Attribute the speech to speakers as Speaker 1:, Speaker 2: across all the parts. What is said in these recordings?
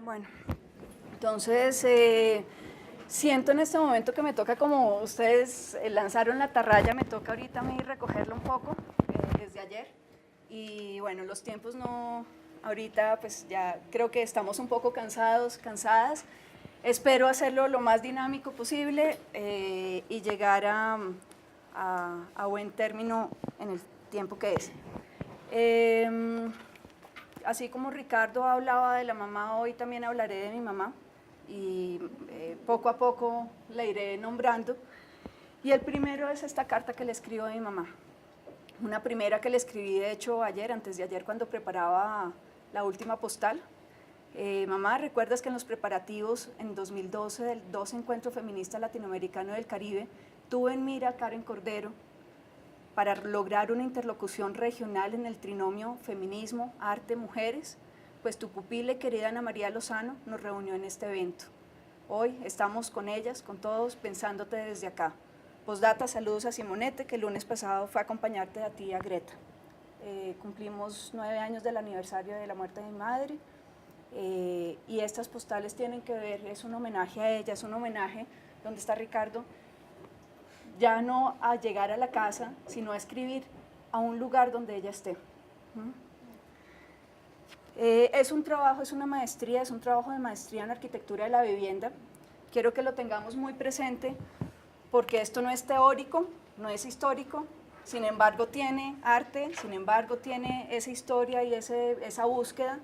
Speaker 1: Bueno, entonces siento en este momento que me toca, como ustedes lanzaron la atarraya, me toca ahorita a mí recogerlo un poco desde ayer. Y bueno, los tiempos no, ahorita pues ya creo que estamos un poco cansados, cansadas. Espero hacerlo lo más dinámico posible y llegar a buen término en el tiempo que es. Así como Ricardo hablaba de la mamá, hoy también hablaré de mi mamá y poco a poco la iré nombrando. Y el primero es esta carta que le escribo a mi mamá. Una primera que le escribí, de hecho, ayer, antes de ayer, cuando preparaba la última postal. Mamá, ¿recuerdas que en los preparativos en 2012 del 12 Encuentro Feminista Latinoamericano del Caribe tuve en mira a Karen Cordero para lograr una interlocución regional en el trinomio feminismo, arte, mujeres? Pues tu pupila y querida Ana María Lozano nos reunió en este evento. Hoy estamos con ellas, con todos, pensándote desde acá. Postdata, saludos a Simonete, que el lunes pasado fue a acompañarte a ti y a Greta. Cumplimos 9 años del aniversario de la muerte de mi madre y estas postales tienen que ver, es un homenaje a ella, es un homenaje, ¿dónde está Ricardo? Ya no a llegar a la casa, sino a escribir a un lugar donde ella esté. Es un trabajo, es una maestría, es un trabajo de maestría en arquitectura de la vivienda. Quiero que lo tengamos muy presente porque esto no es teórico, no es histórico, sin embargo tiene arte, sin embargo tiene esa historia y esa búsqueda.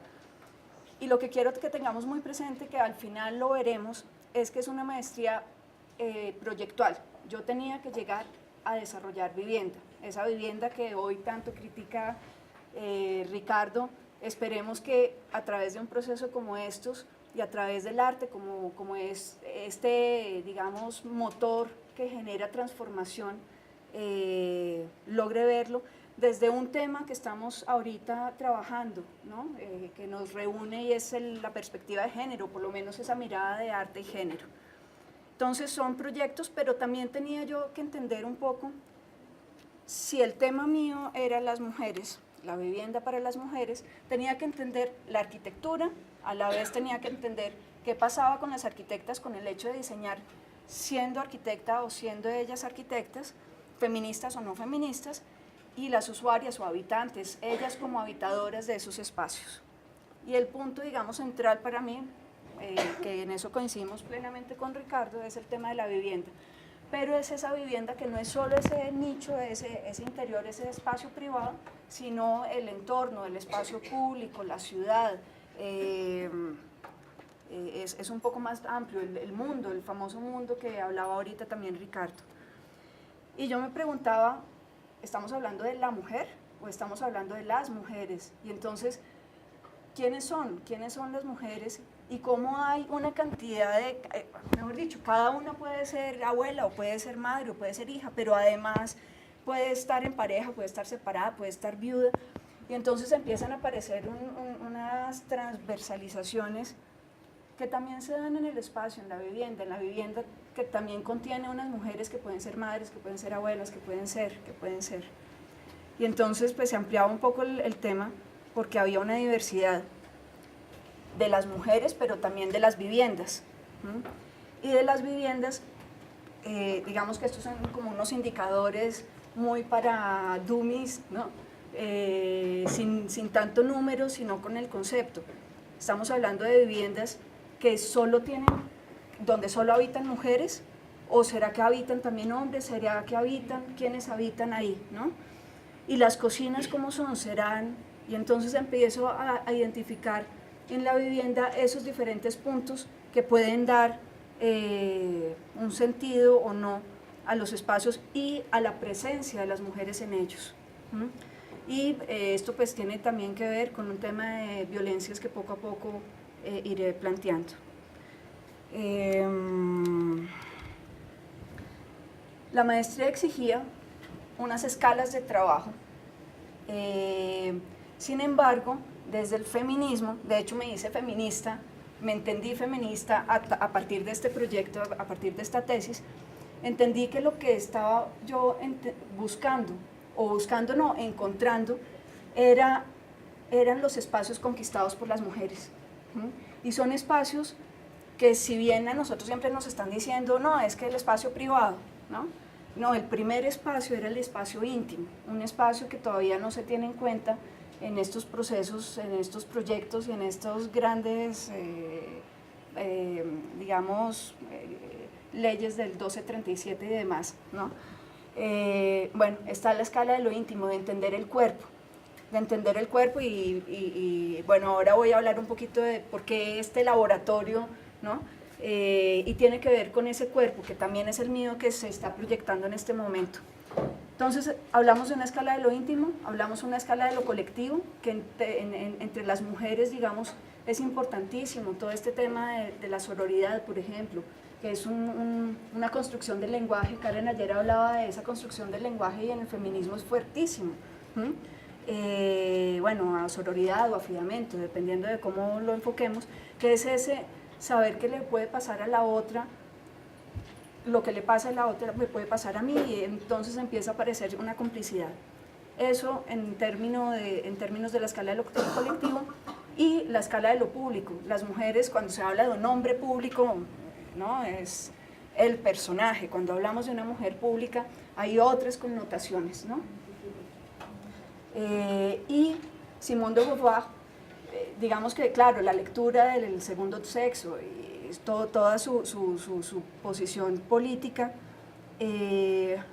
Speaker 1: Y lo que quiero que tengamos muy presente, que al final lo veremos, es que es una maestría proyectual. Yo tenía que llegar a desarrollar vivienda, esa vivienda que hoy tanto critica Ricardo. Esperemos que a través de un proceso como estos y a través del arte, como es este, digamos, motor que genera transformación, logre verlo desde un tema que estamos ahorita trabajando, ¿no? Que nos reúne y es la perspectiva de género, por lo menos esa mirada de arte y género. Entonces son proyectos, pero también tenía yo que entender un poco si el tema mío era las mujeres, la vivienda para las mujeres, tenía que entender la arquitectura, a la vez tenía que entender qué pasaba con las arquitectas con el hecho de diseñar siendo arquitecta o siendo ellas arquitectas, feministas o no feministas, y las usuarias o habitantes, ellas como habitadoras de esos espacios. Y el punto, digamos, central para mí, que en eso coincidimos plenamente con Ricardo, es el tema de la vivienda. Pero es esa vivienda que no es solo ese nicho, ese interior, ese espacio privado, sino el entorno, el espacio público, la ciudad. Es un poco más amplio, el mundo, el famoso mundo que hablaba ahorita también Ricardo. Y yo me preguntaba, ¿estamos hablando de la mujer o estamos hablando de las mujeres? Y entonces, ¿quiénes son? ¿Quiénes son las mujeres? Y cómo hay una cantidad de, mejor dicho, cada una puede ser abuela o puede ser madre o puede ser hija, pero además puede estar en pareja, puede estar separada, puede estar viuda. Y entonces empiezan a aparecer unas transversalizaciones que también se dan en el espacio, en la vivienda que también contiene unas mujeres que pueden ser madres, que pueden ser abuelas, que pueden ser. Y entonces pues se ampliaba un poco el tema porque había una diversidad de las mujeres, pero también de las viviendas. Y de las viviendas, digamos que estos son como unos indicadores muy para dummies, ¿no? Sin tanto número, sino con el concepto. Estamos hablando de viviendas que solo tienen, donde solo habitan mujeres, o será que habitan también hombres, será que habitan, quiénes habitan ahí, ¿no? Y las cocinas, ¿cómo son? Serán, y entonces empiezo a identificar en la vivienda esos diferentes puntos que pueden dar un sentido o no a los espacios y a la presencia de las mujeres en ellos. Y esto pues tiene también que ver con un tema de violencias que poco a poco iré planteando. La maestría exigía unas escalas de trabajo. Sin embargo, desde el feminismo, de hecho me hice feminista, me entendí feminista a partir de este proyecto, a partir de esta tesis, entendí que lo que estaba yo buscando, o buscando no, encontrando, eran los espacios conquistados por las mujeres. ¿Mm? Y son espacios que, si bien a nosotros siempre nos están diciendo, no, es que el espacio privado, ¿no? No, el primer espacio era el espacio íntimo, un espacio que todavía no se tiene en cuenta en estos procesos, en estos proyectos y en estos grandes, digamos, leyes del 1237 y demás, ¿no? Bueno, está la escala de lo íntimo, de entender el cuerpo, bueno, ahora voy a hablar un poquito de por qué este laboratorio, ¿no? Y tiene que ver con ese cuerpo, que también es el mío, que se está proyectando en este momento. Entonces, hablamos de una escala de lo íntimo, hablamos de una escala de lo colectivo, que entre las mujeres, digamos, es importantísimo todo este tema de la sororidad, por ejemplo, que es una construcción del lenguaje. Karen ayer hablaba de esa construcción del lenguaje y en el feminismo es fuertísimo. Bueno, a sororidad o a afidamiento, dependiendo de cómo lo enfoquemos, que es ese saber que le puede pasar a la otra, lo que le pasa a la otra me puede pasar a mí, y entonces empieza a aparecer una complicidad. Eso en términos de la escala de lo colectivo y la escala de lo público. Las mujeres, cuando se habla de un hombre público, ¿no? Es el personaje. Cuando hablamos de una mujer pública hay otras connotaciones, ¿no? Y Simone de Beauvoir, digamos que, claro, la lectura del segundo sexo y toda su posición política,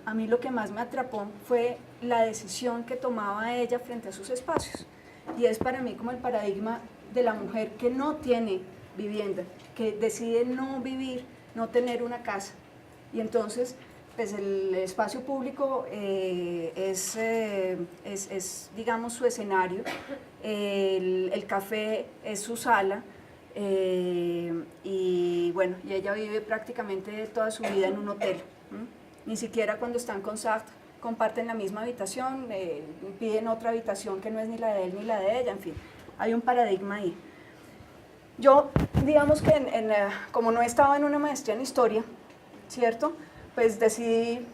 Speaker 1: a mí lo que más me atrapó fue la decisión que tomaba ella frente a sus espacios, y es para mí como el paradigma de la mujer que no tiene vivienda, que decide no vivir, no tener una casa, y entonces pues el espacio público es, digamos, su escenario, el café es su sala, y bueno, y ella vive prácticamente toda su vida en un hotel. Ni siquiera cuando están con Sartre comparten la misma habitación, piden otra habitación que no es ni la de él ni la de ella, en fin, hay un paradigma ahí. Yo, digamos que como no estaba en una maestría en historia, ¿cierto?, pues decidí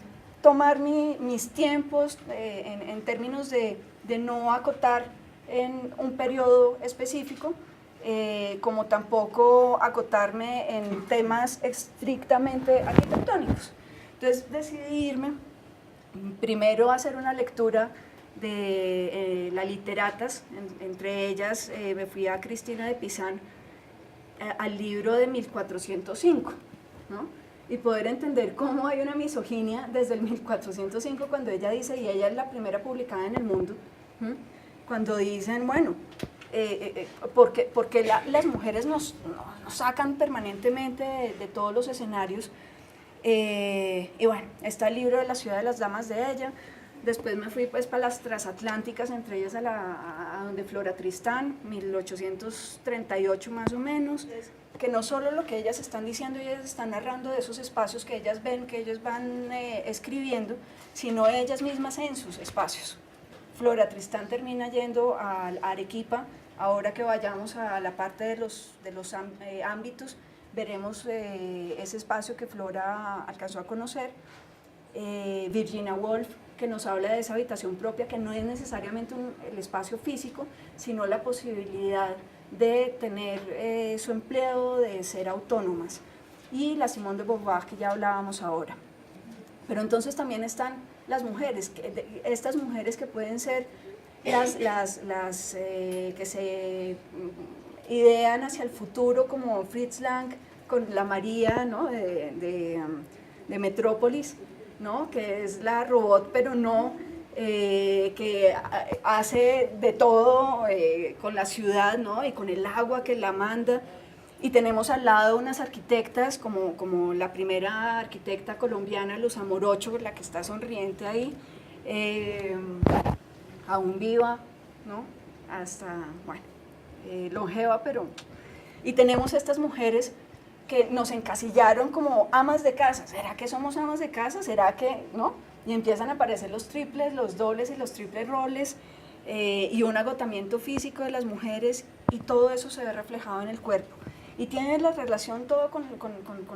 Speaker 1: tomar mis tiempos en términos de no acotar en un periodo específico, como tampoco acotarme en temas estrictamente arquitectónicos. Entonces decidí irme primero a hacer una lectura de las literatas, entre ellas me fui a Cristina de Pizan, al libro de 1405, ¿no? Y poder entender cómo hay una misoginia desde el 1405, cuando ella dice, y ella es la primera publicada en el mundo, cuando dicen, bueno, porque las mujeres nos sacan permanentemente de todos los escenarios, y bueno, está el libro de La ciudad de las damas de ella. Después me fui pues para las transatlánticas, entre ellas a donde Flora Tristán, 1838 más o menos, que no solo lo que ellas están diciendo, ellas están narrando de esos espacios que ellas ven, que ellos van escribiendo, sino ellas mismas en sus espacios. Flora Tristán termina yendo a Arequipa. Ahora que vayamos a la parte de los ámbitos, veremos ese espacio que Flora alcanzó a conocer. Virginia Woolf, que nos habla de esa habitación propia, que no es necesariamente el espacio físico, sino la posibilidad de tener su empleo, de ser autónomas. Y la Simone de Beauvoir, que ya hablábamos ahora. Pero entonces también están las mujeres, estas mujeres que pueden ser las que se idean hacia el futuro, como Fritz Lang con la María, ¿no?, de Metrópolis, ¿no?, que es la robot, pero no, que hace de todo con la ciudad, ¿no?, y con el agua que la manda. Y tenemos al lado unas arquitectas, como la primera arquitecta colombiana, Luz Amorocho, la que está sonriente ahí, aún viva, ¿no?, hasta, bueno, longeva, pero... Y tenemos estas mujeres que nos encasillaron como amas de casa. ¿Será que somos amas de casa? ¿Será que no? Y empiezan a aparecer los triples, los dobles y los triples roles, y un agotamiento físico de las mujeres, y todo eso se ve reflejado en el cuerpo. Y tiene la relación todo con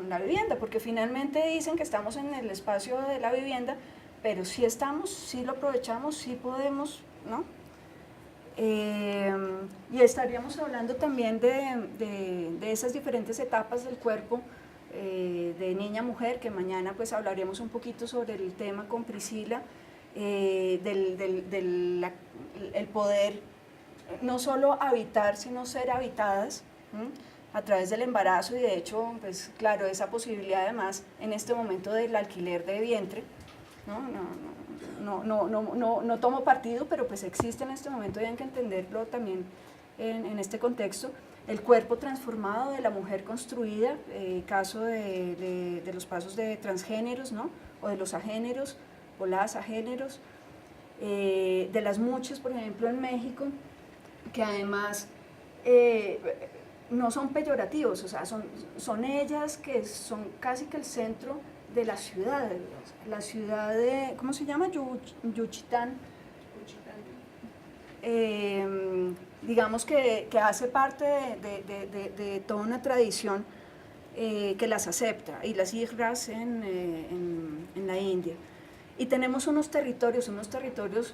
Speaker 1: la vivienda, porque finalmente dicen que estamos en el espacio de la vivienda, pero sí estamos, sí lo aprovechamos, sí podemos, ¿no? Y estaríamos hablando también de esas diferentes etapas del cuerpo, de niña a mujer, que mañana pues hablaremos un poquito sobre el tema con Priscila, el poder no solo habitar, sino ser habitadas, a través del embarazo. Y de hecho, pues claro, esa posibilidad además en este momento del alquiler de vientre, no tomo partido, pero pues existe en este momento y hay que entenderlo también en este contexto. El cuerpo transformado de la mujer construida, caso de los pasos de transgéneros, ¿no? O de los agéneros o las agéneros, de las muchas, por ejemplo, en México, que además no son peyorativos, o sea, son ellas que son casi que el centro de la ciudad de, ¿cómo se llama? Yuchitán. Digamos que hace parte de toda una tradición que las acepta, y las hijras en la India. Y tenemos unos territorios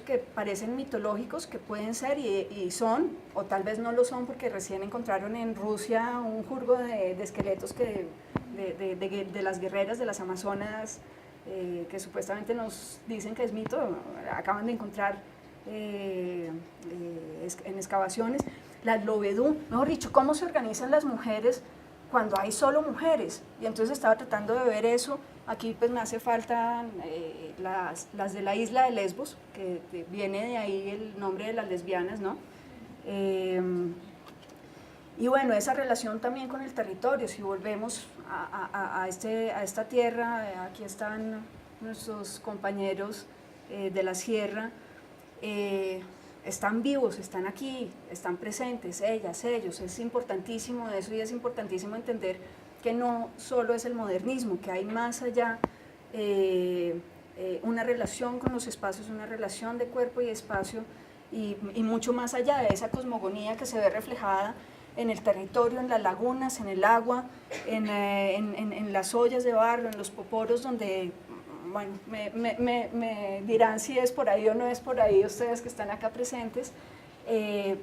Speaker 1: que parecen mitológicos, que pueden ser y son, o tal vez no lo son, porque recién encontraron en Rusia un jurgo de esqueletos de las guerreras de las Amazonas, que supuestamente nos dicen que es mito, acaban de encontrar en excavaciones. Las Lovedú, mejor dicho, cómo se organizan las mujeres cuando hay solo mujeres. Y entonces estaba tratando de ver eso. Aquí pues me hace falta las de la isla de Lesbos, que viene de ahí el nombre de las lesbianas, ¿no? Y bueno, esa relación también con el territorio. Si volvemos a esta tierra, aquí están nuestros compañeros de la sierra, están vivos, están aquí, están presentes, ellas, ellos. Es importantísimo eso, y es importantísimo entender que no solo es el modernismo, que hay más allá una relación con los espacios, una relación de cuerpo y espacio, y mucho más allá de esa cosmogonía que se ve reflejada en el territorio, en las lagunas, en el agua, en las ollas de barro, en los poporos, donde, bueno, me dirán si es por ahí o no es por ahí, ustedes que están acá presentes, en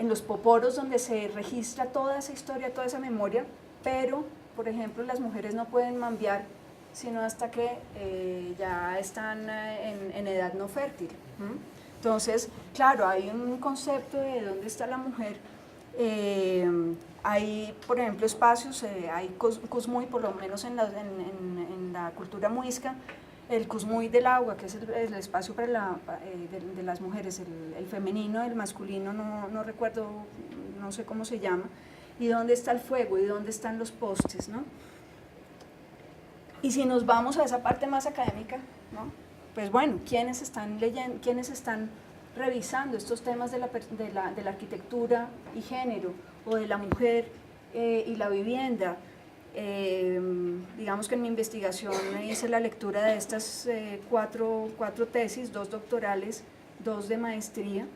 Speaker 1: los poporos donde se registra toda esa historia, toda esa memoria. Pero, por ejemplo, las mujeres no pueden mambiar sino hasta que ya están en edad no fértil. Entonces, claro, hay un concepto de dónde está la mujer. Hay, por ejemplo, espacios, hay Cusmuy, por lo menos en la cultura muisca, el Cusmuy del agua, que es el espacio para de las mujeres, el femenino, el masculino, no recuerdo, no sé cómo se llama, y dónde está el fuego, y dónde están los postes, ¿no? Y si nos vamos a esa parte más académica, ¿no? Pues bueno, ¿quiénes están leyendo, quiénes están revisando estos temas de la arquitectura y género, o de la mujer y la vivienda? Digamos que en mi investigación hice la lectura de estas cuatro tesis, 2 doctorales, 2 de maestría,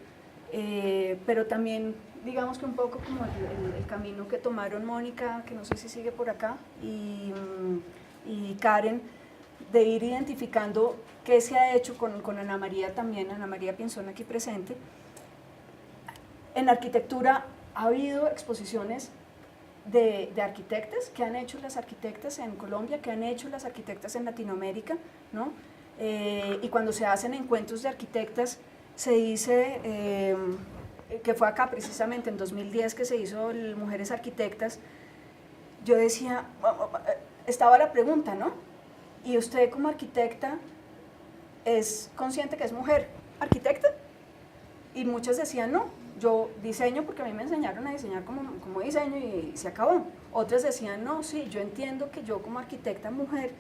Speaker 1: pero también digamos que un poco como el camino que tomaron Mónica, que no sé si sigue por acá, y Karen, de ir identificando qué se ha hecho con Ana María también, Ana María Pinzón aquí presente. En arquitectura ha habido exposiciones de arquitectas, que han hecho las arquitectas en Colombia, que han hecho las arquitectas en Latinoamérica, ¿no? Y cuando se hacen encuentros de arquitectas, se dice, que fue acá precisamente en 2010 que se hizo el Mujeres Arquitectas, yo decía, estaba la pregunta, ¿no? ¿Y usted como arquitecta es consciente que es mujer arquitecta? Y muchas decían, no, yo diseño porque a mí me enseñaron a diseñar como diseño y se acabó. Otras decían, no, sí, yo entiendo que yo como arquitecta mujer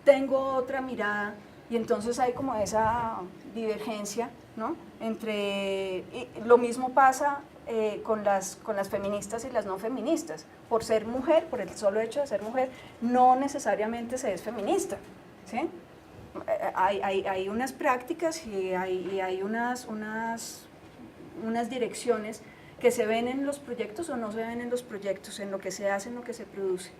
Speaker 1: tengo otra mirada, y entonces hay como esa divergencia, ¿no? Y lo mismo pasa con las feministas y las no feministas. Por ser mujer, por el solo hecho de ser mujer, no necesariamente se es feminista, ¿sí? Hay unas prácticas y hay unas direcciones que se ven en los proyectos o no se ven en los proyectos, en lo que se hace, en lo que se produce.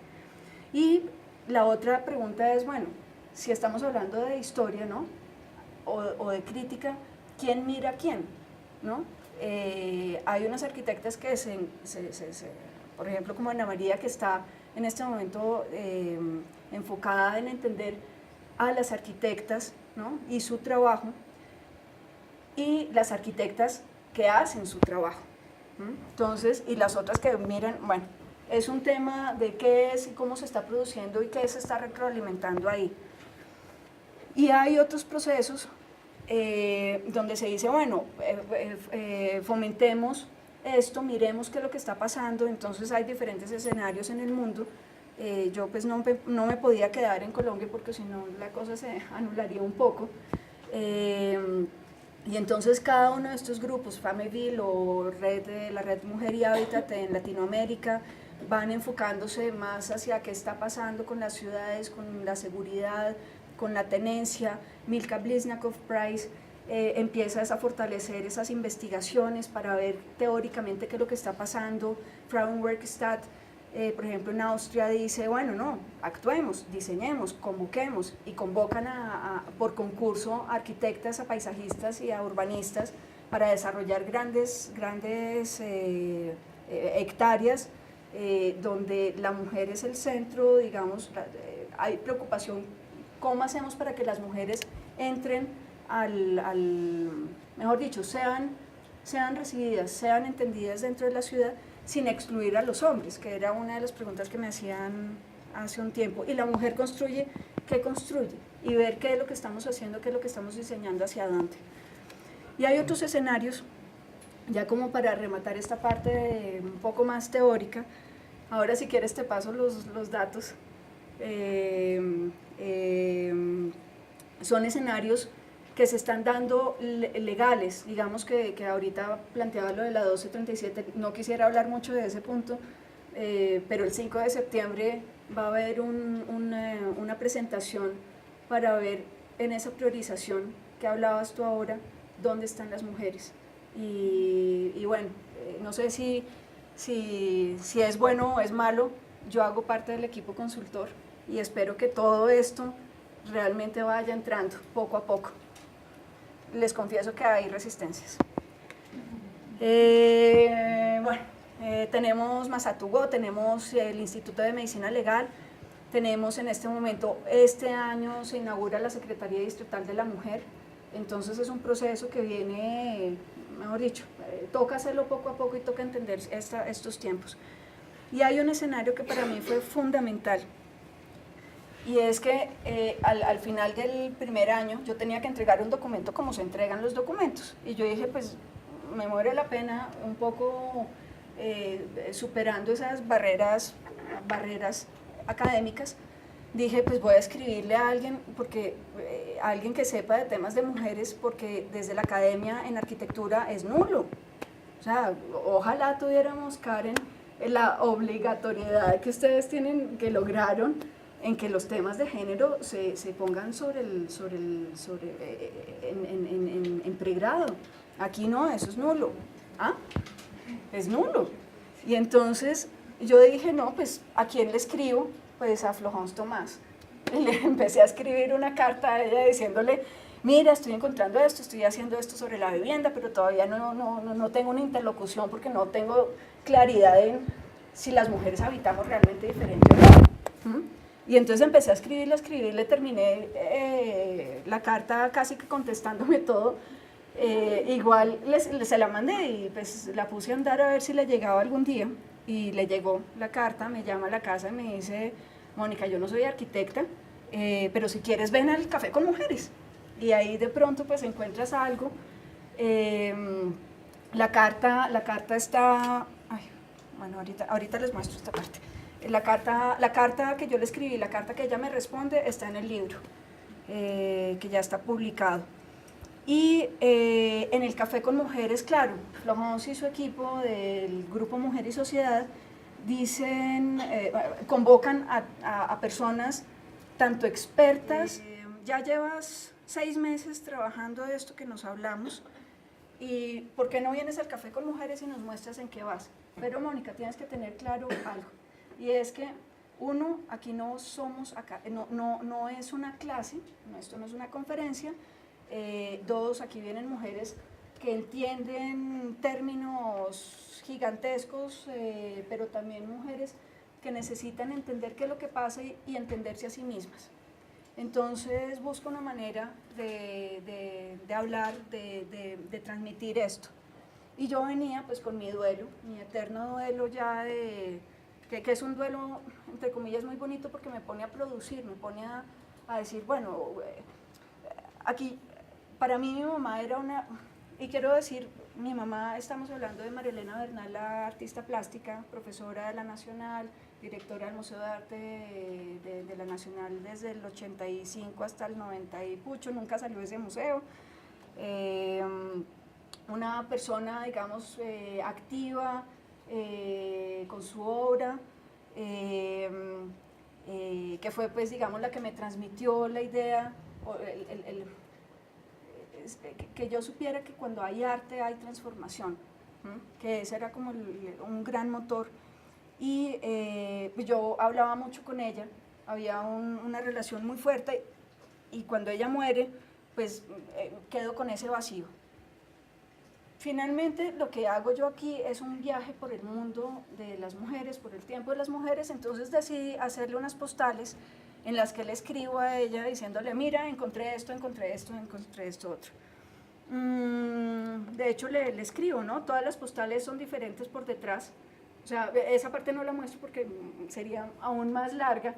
Speaker 1: Y la otra pregunta es, bueno, si estamos hablando de historia, ¿no? O de crítica, ¿quién mira a quién? ¿No? hay unas arquitectas que por ejemplo como Ana María, que está en este momento enfocada en entender a las arquitectas, ¿no? Y su trabajo, y las arquitectas que hacen su trabajo. Entonces, y las otras que miren, bueno, es un tema de qué es y cómo se está produciendo y qué se está retroalimentando ahí. Y hay otros procesos donde se dice, bueno, fomentemos esto, miremos qué es lo que está pasando. Entonces hay diferentes escenarios en el mundo. Yo pues no me podía quedar en Colombia porque si no la cosa se anularía un poco. Y entonces cada uno de estos grupos, Fameville o la Red Mujer y Hábitat en Latinoamérica, van enfocándose más hacia qué está pasando con las ciudades, con la seguridad, con la tenencia. Milka Blizniakov-Price empieza a fortalecer esas investigaciones para ver teóricamente qué es lo que está pasando. Frauenwerkstatt, por ejemplo en Austria, dice, bueno, no, actuemos, diseñemos, convoquemos, y convocan por concurso a arquitectas, a paisajistas y a urbanistas para desarrollar grandes hectáreas donde la mujer es el centro, digamos. Hay preocupación, ¿cómo hacemos para que las mujeres entren mejor dicho, sean recibidas, sean entendidas dentro de la ciudad, sin excluir a los hombres, que era una de las preguntas que me hacían hace un tiempo? Y la mujer construye, ¿qué construye? Y ver qué es lo que estamos haciendo, qué es lo que estamos diseñando, hacia dónde. Y hay otros escenarios, ya como para rematar esta parte un poco más teórica. Ahora si quieres te paso los datos. Son escenarios que se están dando legales, digamos que ahorita planteaba lo de la 1237, no quisiera hablar mucho de ese punto, pero el 5 de septiembre va a haber una presentación para ver en esa priorización que hablabas tú ahora, dónde están las mujeres. Y bueno, no sé si es bueno o es malo. Yo hago parte del equipo consultor y espero que todo esto realmente vaya entrando poco a poco. Les confieso que hay resistencias. Tenemos Masatugó, tenemos el Instituto de Medicina Legal, tenemos en este momento, este año se inaugura la Secretaría Distrital de la Mujer. Entonces es un proceso que viene, mejor dicho, toca hacerlo poco a poco y toca entender estos tiempos. Y hay un escenario que para mí fue fundamental, y es que al final del primer año yo tenía que entregar un documento como se entregan los documentos, y yo dije, pues me muere la pena un poco superando esas barreras académicas. Dije, pues voy a escribirle a alguien, alguien que sepa de temas de mujeres, porque desde la academia en arquitectura es nulo. O sea, ojalá tuviéramos, Karen, la obligatoriedad que ustedes tienen, que lograron, en que los temas de género se pongan en pregrado. Aquí no, eso es nulo. ¿Ah? Es nulo. Y entonces yo dije, no, pues ¿a quién le escribo? Pues a Florence Tomás. Y le empecé a escribir una carta a ella diciéndole, mira, estoy encontrando esto, estoy haciendo esto sobre la vivienda, pero todavía no tengo una interlocución porque no tengo claridad en si las mujeres habitamos realmente diferente o no. Y entonces empecé a escribirle, terminé la carta casi que contestándome todo. Igual se la mandé y pues la puse a andar a ver si le llegaba algún día, y le llegó la carta. Me llama a la casa y me dice, Mónica, yo no soy arquitecta, pero si quieres ven al café con mujeres. Y ahí de pronto pues encuentras algo. La carta está, bueno, ahorita les muestro esta parte. La carta que yo le escribí, la carta que ella me responde, está en el libro, que ya está publicado. Y en el Café con Mujeres, claro, Florence y su equipo del Grupo Mujer y Sociedad convocan a personas, tanto expertas. Ya llevas 6 meses trabajando de esto que nos hablamos, y ¿por qué no vienes al Café con Mujeres y nos muestras en qué vas? Pero Mónica, tienes que tener claro algo. Y es que uno, aquí no somos, no es una clase, esto no es una conferencia. 2, aquí vienen mujeres que entienden términos gigantescos, pero también mujeres que necesitan entender qué es lo que pasa y entenderse a sí mismas. Entonces busco una manera de hablar, de transmitir esto. Y yo venía pues con mi duelo, mi eterno duelo ya que es un duelo, entre comillas, muy bonito porque me pone a producir, me pone a decir, bueno, aquí, para mí mi mamá era una, y quiero decir, mi mamá, estamos hablando de María Elena Bernal, la artista plástica, profesora de la Nacional, directora del Museo de Arte de la Nacional desde el 85 hasta el 90 y pucho, nunca salió de ese museo. Una persona, digamos, activa con su obra, que fue, pues, digamos, la que me transmitió la idea, que yo supiera que cuando hay arte hay transformación, que ese era como un gran motor. Y pues yo hablaba mucho con ella, había una relación muy fuerte y cuando ella muere, pues quedo con ese vacío. Finalmente lo que hago yo aquí es un viaje por el mundo de las mujeres, por el tiempo de las mujeres, entonces decidí hacerle unas postales en las que le escribo a ella diciéndole, mira, encontré esto otro. De hecho le escribo, ¿no? Todas las postales son diferentes por detrás, o sea, esa parte no la muestro porque sería aún más larga.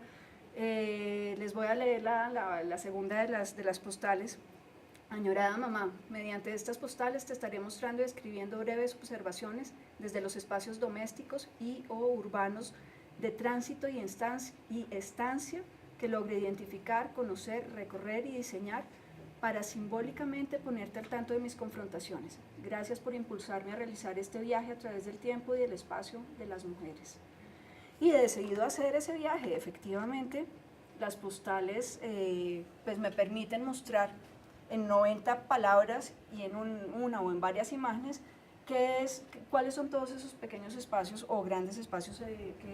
Speaker 1: Les voy a leer la segunda de las postales. Añorada mamá, mediante estas postales te estaré mostrando y escribiendo breves observaciones desde los espacios domésticos y o urbanos de tránsito y estancia que logre identificar, conocer, recorrer y diseñar para simbólicamente ponerte al tanto de mis confrontaciones. Gracias por impulsarme a realizar este viaje a través del tiempo y del espacio de las mujeres. Y he decidido hacer ese viaje, efectivamente, las postales pues me permiten mostrar en 90 palabras y en una o en varias imágenes cuáles son todos esos pequeños espacios o grandes espacios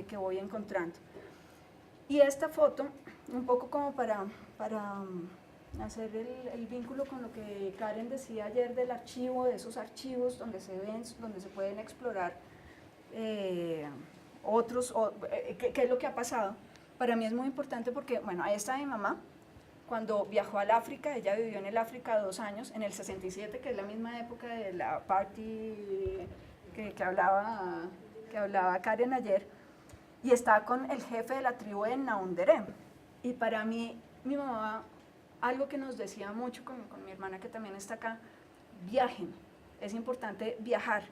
Speaker 1: que voy encontrando. Y esta foto, un poco como para hacer el vínculo con lo que Karen decía ayer del archivo, de esos archivos donde se pueden explorar qué es lo que ha pasado. Para mí es muy importante porque, bueno, ahí está mi mamá. Cuando viajó al África, ella vivió en el África 2 años, en el 67, que es la misma época de la party que hablaba Karen ayer, y está con el jefe de la tribu de Naundere. Y para mí, mi mamá, algo que nos decía mucho con mi hermana que también está acá, viajen, es importante viajar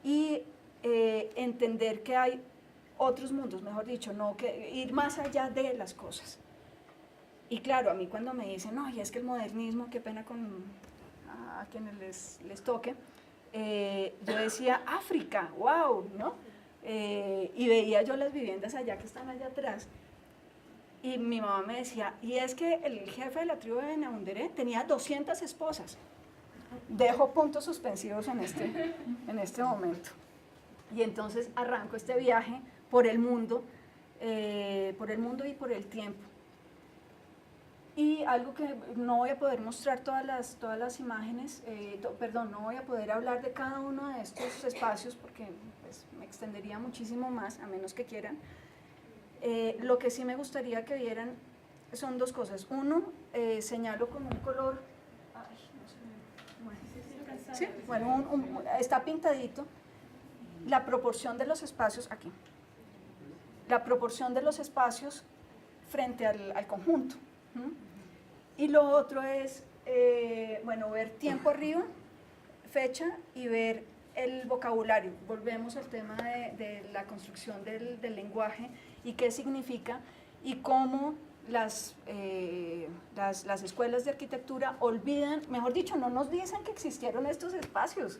Speaker 1: y entender que hay otros mundos, mejor dicho, no que ir más allá de las cosas. Y claro, a mí cuando me dicen, no, y es que el modernismo, qué pena a quienes les toque, yo decía, África, wow, ¿no? Y veía yo las viviendas allá que están allá atrás, y mi mamá me decía, y es que el jefe de la tribu de Naundere tenía 200 esposas. Dejo puntos suspensivos en este momento. Y entonces arranco este viaje por el mundo y por el tiempo. Y algo que no voy a poder mostrar todas las imágenes, no voy a poder hablar de cada uno de estos espacios porque pues, me extendería muchísimo más, a menos que quieran. Lo que sí me gustaría que vieran son dos cosas. Uno, señalo con un color, ¿sí? Bueno, está pintadito, la proporción de los espacios aquí, la proporción de los espacios frente al conjunto. Y lo otro es, ver tiempo arriba, fecha y ver el vocabulario. Volvemos al tema de la construcción del lenguaje y qué significa y cómo las escuelas de arquitectura olvidan, mejor dicho, no nos dicen que existieron estos espacios.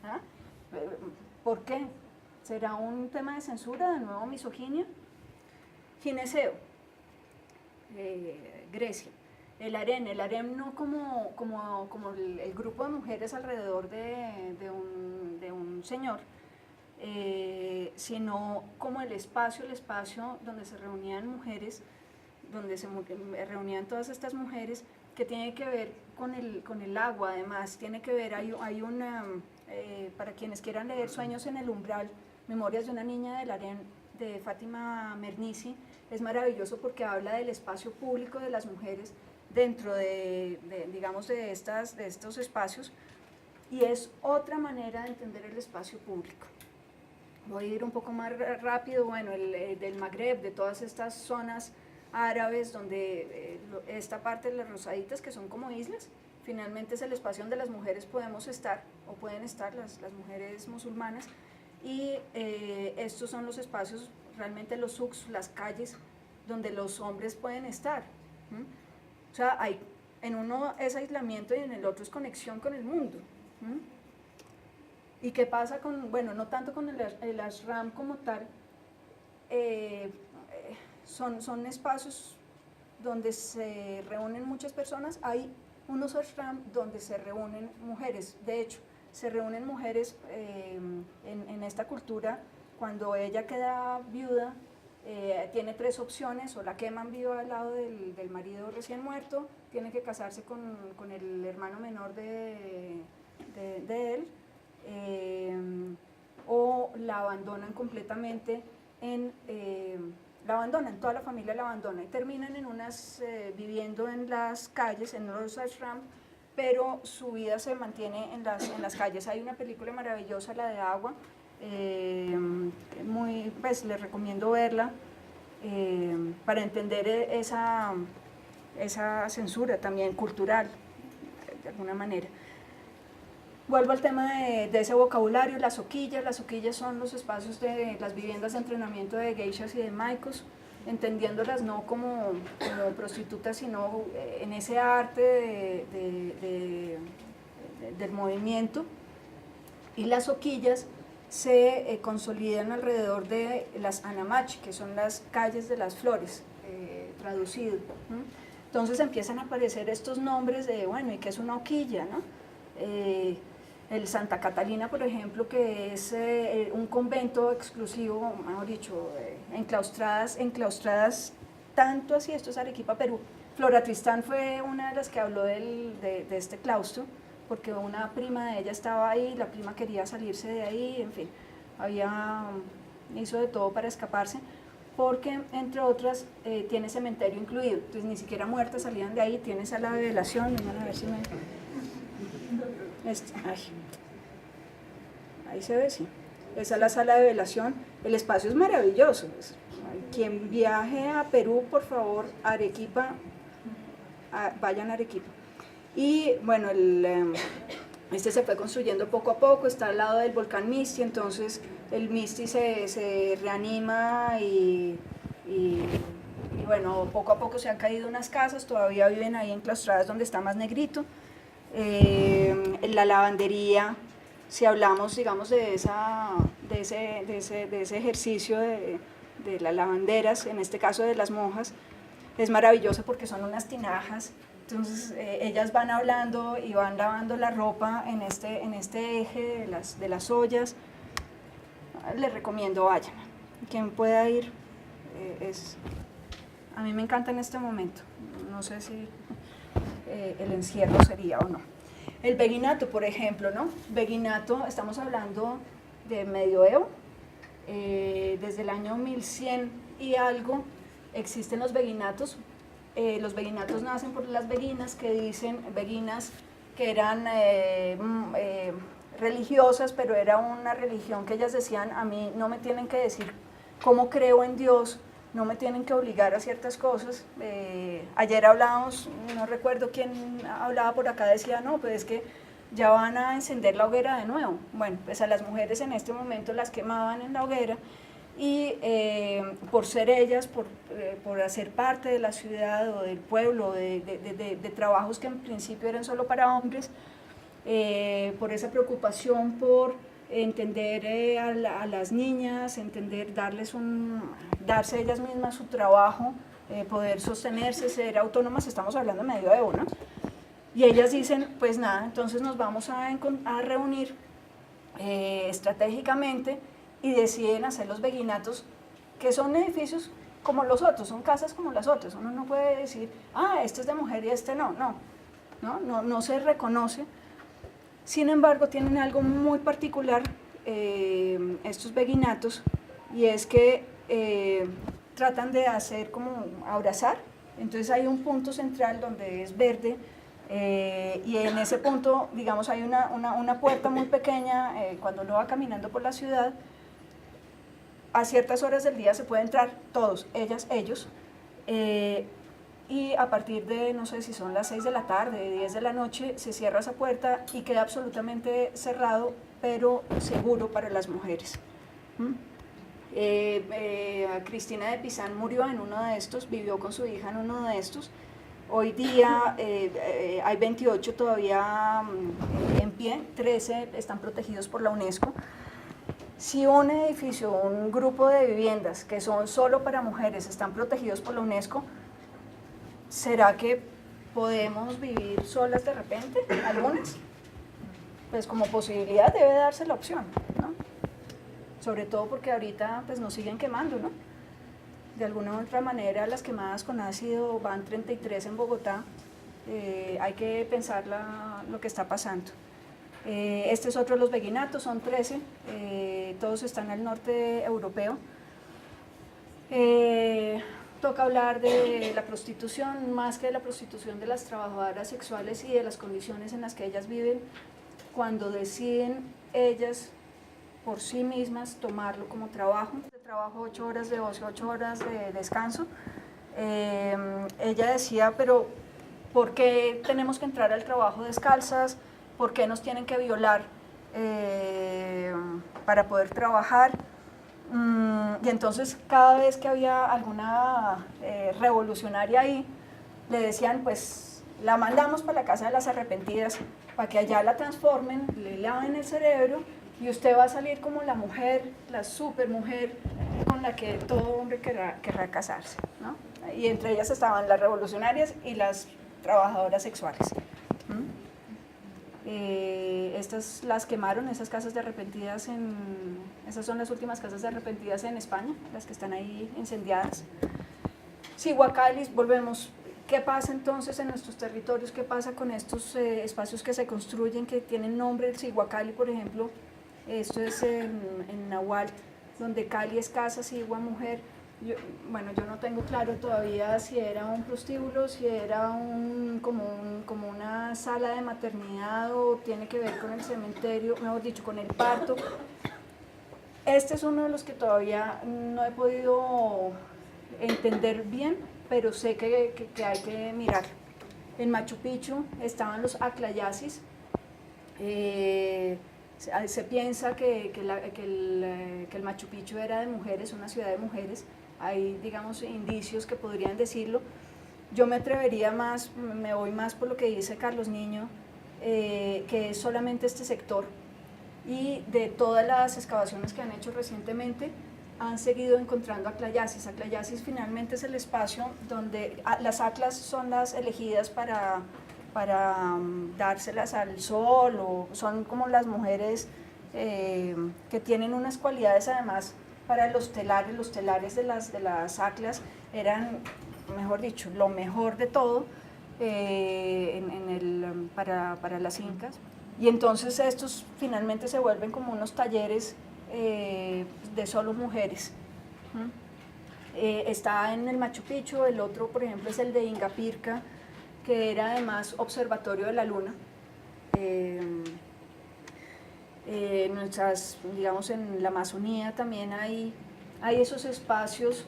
Speaker 1: ¿Ah? ¿Por qué? ¿Será un tema de censura, de nuevo misoginia? Gineceo, Grecia. El harem no como el grupo de mujeres alrededor de un señor, sino como el espacio donde se reunían mujeres, donde se reunían todas estas mujeres que tiene que ver con el agua, además, tiene que ver, hay una, para quienes quieran leer Sueños en el umbral, Memorias de una niña del harén, de Fátima Mernissi, es maravilloso porque habla del espacio público de las mujeres dentro digamos, de estos espacios, y es otra manera de entender el espacio público. Voy a ir un poco más rápido, bueno, del Magreb, de todas estas zonas árabes, donde esta parte de las rosaditas, que son como islas, finalmente es el espacio donde las mujeres podemos estar, o pueden estar las mujeres musulmanas, y estos son los espacios, realmente los souks, las calles, donde los hombres pueden estar. O sea, en uno es aislamiento y en el otro es conexión con el mundo. ¿Y qué pasa con, bueno, no tanto con el ashram como tal, son espacios donde se reúnen muchas personas, hay unos ashram donde se reúnen mujeres, de hecho, se reúnen mujeres en esta cultura, cuando ella queda viuda, tiene 3 opciones: o la queman viva al lado del marido recién muerto, tiene que casarse con el hermano menor de él, o la abandonan completamente, la abandonan, toda la familia la abandona, y terminan viviendo en las calles, en los ashram, pero su vida se mantiene en las calles. Hay una película maravillosa, la de Agua, pues les recomiendo verla, para entender esa censura también cultural, de alguna manera. Vuelvo al tema de ese vocabulario, las oquillas. Las oquillas son los espacios de las viviendas de entrenamiento de geishas y de maicos, entendiéndolas no como prostitutas, sino en ese arte del movimiento. Y las oquillas se consolidan alrededor de las anamachi, que son las calles de las flores, traducido. Entonces empiezan a aparecer estos nombres de, bueno, ¿y qué es una oquilla, no? El Santa Catalina, por ejemplo, que es un convento exclusivo, mejor dicho, enclaustradas tanto así. Esto es Arequipa, Perú. Flora Tristán fue una de las que habló de este claustro, porque una prima de ella estaba ahí, la prima quería salirse de ahí, en fin, hizo de todo para escaparse, porque entre otras tiene cementerio incluido, entonces ni siquiera muertas salían de ahí, tiene sala de velación. Vengan a ver si ahí se ve, sí, esa es la sala de velación. El espacio es maravilloso. Quien viaje a Perú, por favor, Arequipa, vayan a Arequipa. Y bueno, este se fue construyendo poco a poco, está al lado del volcán Misti, entonces el Misti se reanima y bueno, poco a poco se han caído unas casas, todavía viven ahí enclaustradas donde está más negrito. La lavandería, si hablamos, digamos, de ese ejercicio de las lavanderas, en este caso de las monjas, es maravilloso porque son unas tinajas. Entonces ellas van hablando y van lavando la ropa en este eje de las ollas. Les recomiendo, vayan. Quien pueda ir, a mí me encanta en este momento. No sé si el encierro sería o no. El beguinato, por ejemplo, ¿no? Beguinato, estamos hablando de medioevo, desde el año 1100 y algo existen los beguinatos. Los beguinatos nacen por las beguinas, que eran religiosas, pero era una religión que ellas decían: a mí no me tienen que decir cómo creo en Dios, no me tienen que obligar a ciertas cosas. Ayer hablábamos, no recuerdo quién hablaba por acá, decía, no, pues es que ya van a encender la hoguera de nuevo. Bueno, pues a las mujeres en este momento las quemaban en la hoguera, y por ser ellas, por hacer parte de la ciudad o del pueblo, de trabajos que en principio eran solo para hombres, por esa preocupación por entender a las niñas, darse ellas mismas su trabajo, poder sostenerse, ser autónomas. Estamos hablando de medioevo, ¿no? Y ellas dicen, pues nada, entonces nos vamos a reunir estratégicamente, y deciden hacer los beguinatos, que son edificios como los otros, son casas como las otras. Uno no puede decir, este es de mujer y este no se reconoce. Sin embargo, tienen algo muy particular estos beguinatos, y es que tratan de hacer como abrazar. Entonces hay un punto central donde es verde, y en ese punto, digamos, hay una puerta muy pequeña. Cuando uno va caminando por la ciudad, a ciertas horas del día se puede entrar todos, ellas, ellos, y a partir de, no sé si son las 6 de la tarde, 10 de la noche, se cierra esa puerta y queda absolutamente cerrado, pero seguro para las mujeres. Cristina de Pizán murió en uno de estos, vivió con su hija en uno de estos. Hoy día hay 28 todavía en pie, 13 están protegidos por la UNESCO. Si un edificio, un grupo de viviendas que son solo para mujeres están protegidos por la UNESCO, ¿será que podemos vivir solas de repente? ¿Algunas? Pues como posibilidad debe darse la opción, ¿no? Sobre todo porque ahorita pues nos siguen quemando, ¿no? De alguna u otra manera las quemadas con ácido van 33 en Bogotá. Hay que pensar lo que está pasando. Este es otro de los beguinatos, son 13, todos están al norte europeo. Toca hablar de la prostitución, más que de la prostitución, de las trabajadoras sexuales y de las condiciones en las que ellas viven cuando deciden ellas por sí mismas tomarlo como trabajo. De trabajo 8 horas de ocio, 8 horas de descanso. Ella decía, pero ¿por qué tenemos que entrar al trabajo descalzas? ¿Por qué nos tienen que violar para poder trabajar? Y entonces cada vez que había alguna revolucionaria ahí, le decían, pues la mandamos para la casa de las arrepentidas, para que allá la transformen, le laven el cerebro, y usted va a salir como la mujer, la supermujer con la que todo hombre querrá casarse, ¿no? Y entre ellas estaban las revolucionarias y las trabajadoras sexuales. Estas las quemaron, esas casas de arrepentidas, esas son las últimas casas de arrepentidas en España, las que están ahí incendiadas. Siguacalis, volvemos. ¿Qué pasa entonces en nuestros territorios? ¿Qué pasa con estos espacios que se construyen, que tienen nombre? El Siguacali, por ejemplo, esto es en Nahuatl, donde Cali es casa, Sigua mujer. Yo no tengo claro todavía si era un prostíbulo, si era como una sala de maternidad, o tiene que ver con el cementerio, mejor dicho, con el parto. Este es uno de los que todavía no he podido entender bien, pero sé que hay que mirar. En Machu Picchu estaban los Aclayasis. Se piensa que el Machu Picchu era de mujeres, una ciudad de mujeres. Hay, digamos, indicios que podrían decirlo. Yo me atrevería más, me voy más por lo que dice Carlos Niño, que es solamente este sector, y de todas las excavaciones que han hecho recientemente han seguido encontrando aclayasis. Aclayasis finalmente es el espacio donde las aclas son las elegidas para dárselas al sol, o son como las mujeres que tienen unas cualidades además para los telares de las aclas eran, mejor dicho, lo mejor de todo para las incas. Y entonces estos finalmente se vuelven como unos talleres de solo mujeres. Está en el Machu Picchu. El otro, por ejemplo, es el de Ingapirca, que era además observatorio de la luna. Digamos, en la Amazonía también hay esos espacios.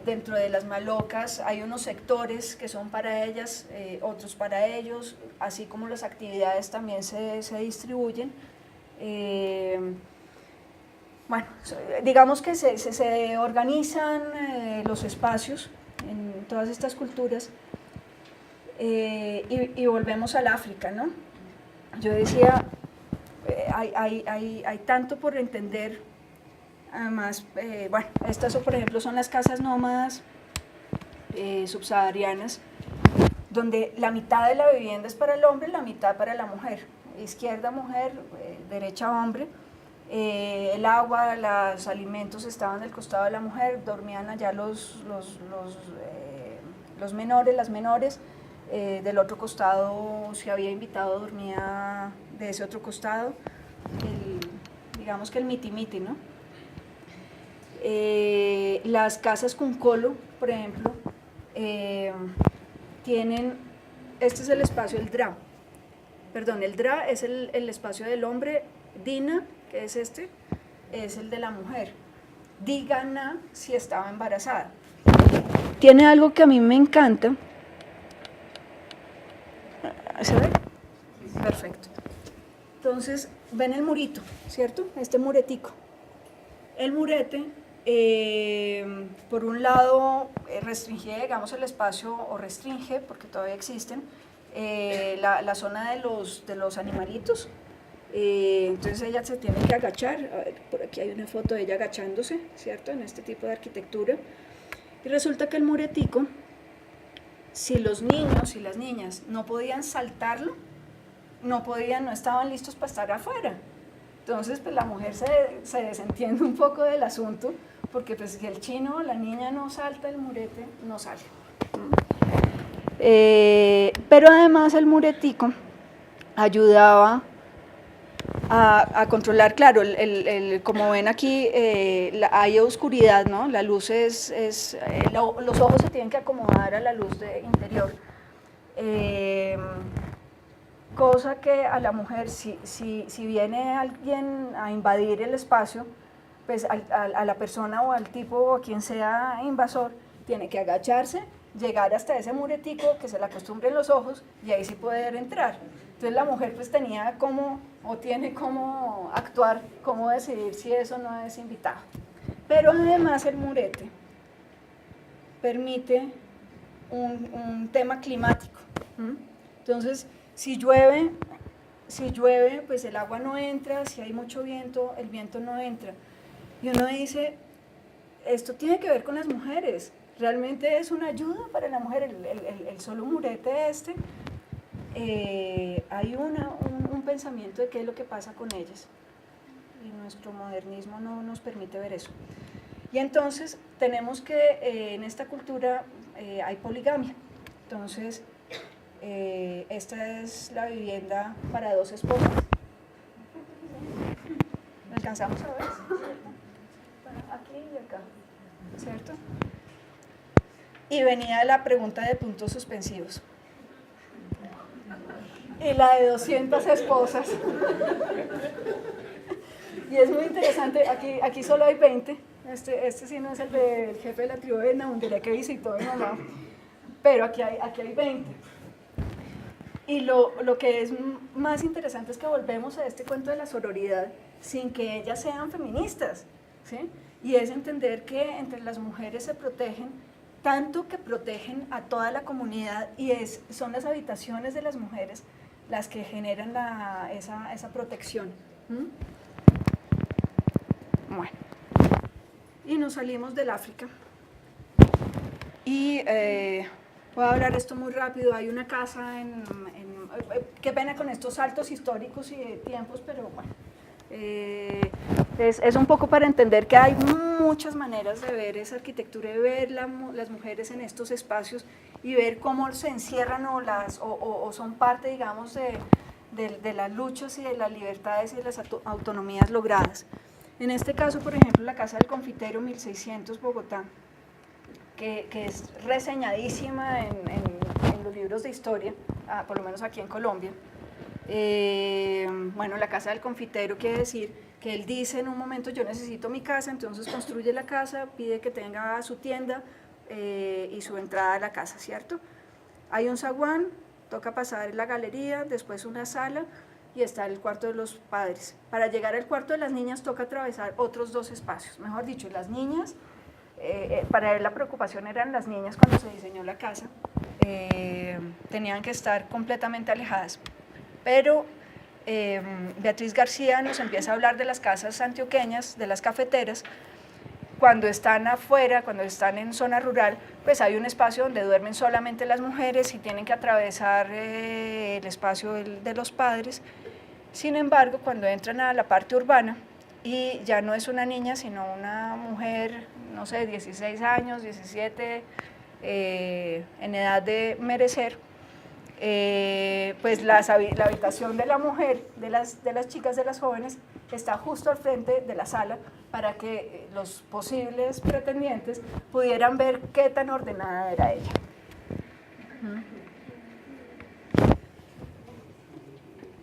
Speaker 1: Dentro de las malocas hay unos sectores que son para ellas, otros para ellos, así como las actividades también se distribuyen. Digamos que se organizan los espacios en todas estas culturas. Y volvemos al África, ¿no? Yo decía, hay tanto por entender. Además, estas, por ejemplo, son las casas nómadas subsaharianas, donde la mitad de la vivienda es para el hombre y la mitad para la mujer. Izquierda mujer, derecha hombre. el agua, los alimentos estaban del costado de la mujer, dormían allá los menores, las menores, del otro costado, si había invitado, dormía de ese otro costado, digamos que el miti-miti, ¿no? Las casas con colo, por ejemplo, tienen, este es el espacio, el dra, es el espacio del hombre, dina, que es este, es el de la mujer, digana si estaba embarazada. Tiene algo que a mí me encanta, ¿se ve? Perfecto. Entonces, ven el murito, ¿cierto? Este muretico. El murete, por un lado, restringe, digamos, el espacio, o restringe, porque todavía existen, la zona de los animalitos. Entonces ella se tiene que agachar, a ver, por aquí hay una foto de ella agachándose, ¿cierto? En este tipo de arquitectura. Y resulta que el muretico, si los niños y las niñas no podían saltarlo, no estaban listos para estar afuera. Entonces, pues la mujer se desentiende un poco del asunto, porque pues si el chino o la niña no salta el murete, no sale. Pero además el muretico ayudaba a controlar, claro, como ven aquí, hay oscuridad, ¿no? La luz los ojos se tienen que acomodar a la luz interior. Cosa que a la mujer, si viene alguien a invadir el espacio, pues a la persona o al tipo o a quien sea invasor, tiene que agacharse, llegar hasta ese muretico, que se le acostumbren los ojos, y ahí sí poder entrar. Entonces la mujer pues tiene cómo actuar, cómo decidir si eso no es invitado. Pero además el murete permite un tema climático. Entonces, si llueve, pues el agua no entra, si hay mucho viento, el viento no entra. Y uno dice, esto tiene que ver con las mujeres, realmente es una ayuda para la mujer, el solo murete hay un pensamiento de qué es lo que pasa con ellas. Y nuestro modernismo no nos permite ver eso. Y entonces tenemos que, en esta cultura hay poligamia. Entonces, esta es la vivienda para 2 esposas. ¿Me alcanzamos a ver? Aquí y acá, ¿cierto? Y venía la pregunta de puntos suspensivos. Y la de 200 esposas. Y es muy interesante, aquí solo hay 20. Este sí no es el del jefe de la tribu de Naundere que visitó mi mamá, pero aquí hay 20. Y lo que es más interesante es que volvemos a este cuento de la sororidad sin que ellas sean feministas, ¿sí? Y es entender que entre las mujeres se protegen, tanto que protegen a toda la comunidad, y son las habitaciones de las mujeres las que generan esa protección. Bueno, y nos salimos del África. Y voy a hablar esto muy rápido. Hay una casa qué pena con estos saltos históricos y de tiempos, pero bueno, es un poco para entender que hay muchas maneras de ver esa arquitectura, de ver las mujeres en estos espacios y ver cómo se encierran o son parte, digamos, de las luchas y de las libertades y de las autonomías logradas. En este caso, por ejemplo, la Casa del Confitero, 1600, Bogotá, que es reseñadísima en los libros de historia, por lo menos aquí en Colombia. Bueno, la Casa del Confitero quiere decir que él dice en un momento, yo necesito mi casa, entonces construye la casa, pide que tenga su tienda y su entrada a la casa, ¿cierto? Hay un zaguán, toca pasar la galería, después una sala y está el cuarto de los padres. Para llegar al cuarto de las niñas toca atravesar otros 2 espacios, mejor dicho, las niñas, para él la preocupación eran las niñas cuando se diseñó la casa, tenían que estar completamente alejadas. Pero Beatriz García nos empieza a hablar de las casas antioqueñas, de las cafeteras. Cuando están afuera, cuando están en zona rural, pues hay un espacio donde duermen solamente las mujeres y tienen que atravesar el espacio de los padres. Sin embargo, cuando entran a la parte urbana, y ya no es una niña, sino una mujer, no sé, 16 años, 17, en edad de merecer, pues la habitación de la mujer, de las chicas, de las jóvenes, está justo al frente de la sala para que los posibles pretendientes pudieran ver qué tan ordenada era ella.